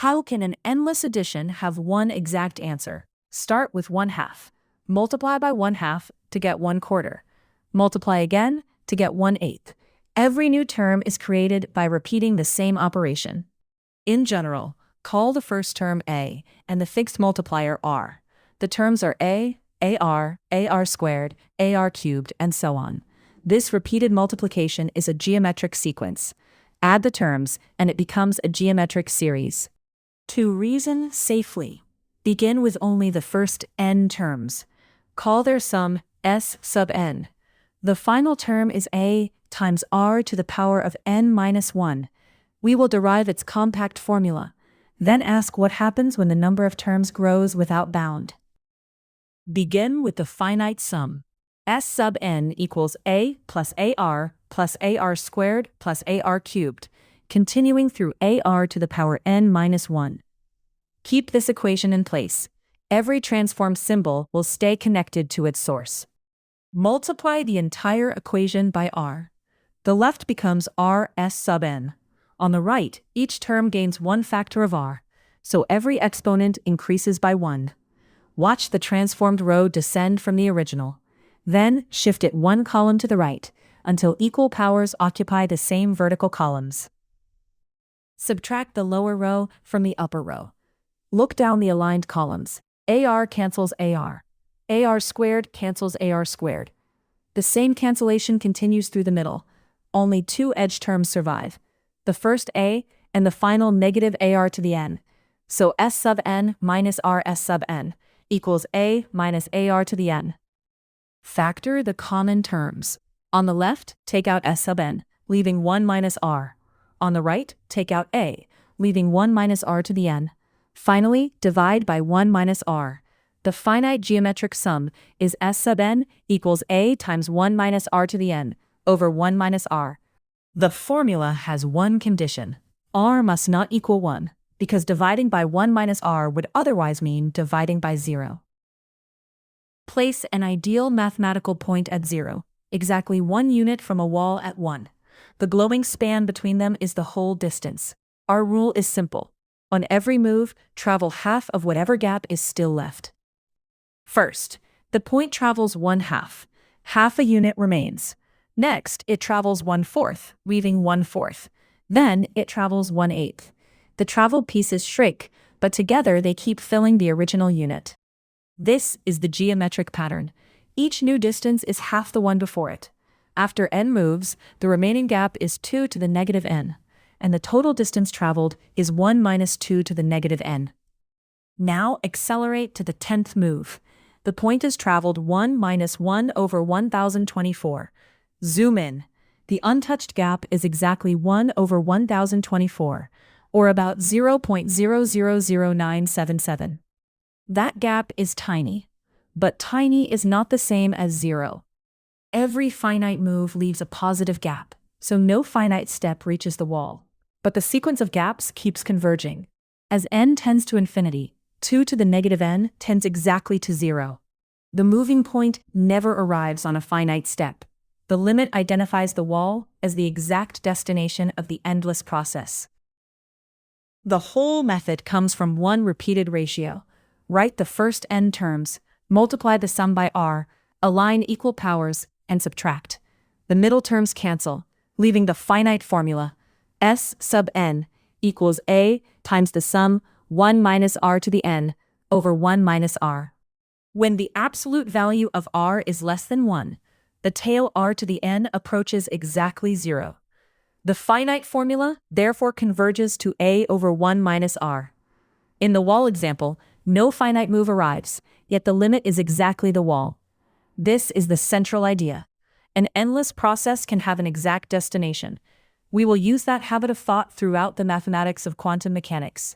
How can an endless addition have one exact answer? Start with 1/2. Multiply by 1/2 to get 1/4. Multiply again to get 1/8. Every new term is created by repeating the same operation. In general, call the first term a and the fixed multiplier r. The terms are a, ar squared, ar cubed, and so on. This repeated multiplication is a geometric sequence. Add the terms, and it becomes a geometric series. To reason safely, begin with only the first n terms. Call their sum s sub n. The final term is a times r to the power of n minus 1. We will derive its compact formula. Then ask what happens when the number of terms grows without bound. Begin with the finite sum. S sub n equals a plus ar squared plus ar cubed, continuing through ar to the power n minus 1. Keep this equation in place. Every transform symbol will stay connected to its source. Multiply the entire equation by r. The left becomes r s sub n. On the right, each term gains one factor of r, so every exponent increases by 1. Watch the transformed row descend from the original. Then shift it one column to the right, until equal powers occupy the same vertical columns. Subtract the lower row from the upper row. Look down the aligned columns. Ar cancels ar. Ar squared cancels ar squared. The same cancellation continues through the middle. Only two edge terms survive. The first a and the final negative ar to the n. So s sub n minus r s sub n equals a minus ar to the n. Factor the common terms. On the left, take out s sub n, leaving 1 minus r. On the right, take out a, leaving 1 minus r to the n. Finally, divide by 1 minus r. The finite geometric sum is s sub n equals a times 1 minus r to the n over 1 minus r. The formula has one condition. R must not equal 1, because dividing by 1 minus r would otherwise mean dividing by 0. Place an ideal mathematical point at 0, exactly 1 unit from a wall at 1. The glowing span between them is the whole distance. Our rule is simple. On every move, travel half of whatever gap is still left. First, the point travels 1/2. Half a unit remains. Next, it travels 1/4, leaving 1/4. Then, it travels 1/8. The traveled pieces shrink, but together they keep filling the original unit. This is the geometric pattern. Each new distance is half the one before it. After n moves, the remaining gap is 2 to the negative n, and the total distance traveled is 1 minus 2 to the negative n. Now accelerate to the 10th move. The point is traveled 1 minus 1 over 1024. Zoom in. The untouched gap is exactly 1 over 1024, or about 0.000977. That gap is tiny, but tiny is not the same as 0. Every finite move leaves a positive gap, so no finite step reaches the wall. But the sequence of gaps keeps converging. As n tends to infinity, 2 to the negative n tends exactly to 0. The moving point never arrives on a finite step. The limit identifies the wall as the exact destination of the endless process. The whole method comes from one repeated ratio. Write the first n terms, multiply the sum by r, align equal powers, and subtract. The middle terms cancel, leaving the finite formula, s sub n equals a times the sum 1 minus r to the n over 1 minus r. When the absolute value of r is less than 1, the tail r to the n approaches exactly 0. The finite formula therefore converges to a over 1 minus r. In the wall example, no finite move arrives, yet the limit is exactly the wall. This is the central idea. An endless process can have an exact destination. We will use that habit of thought throughout the mathematics of quantum mechanics.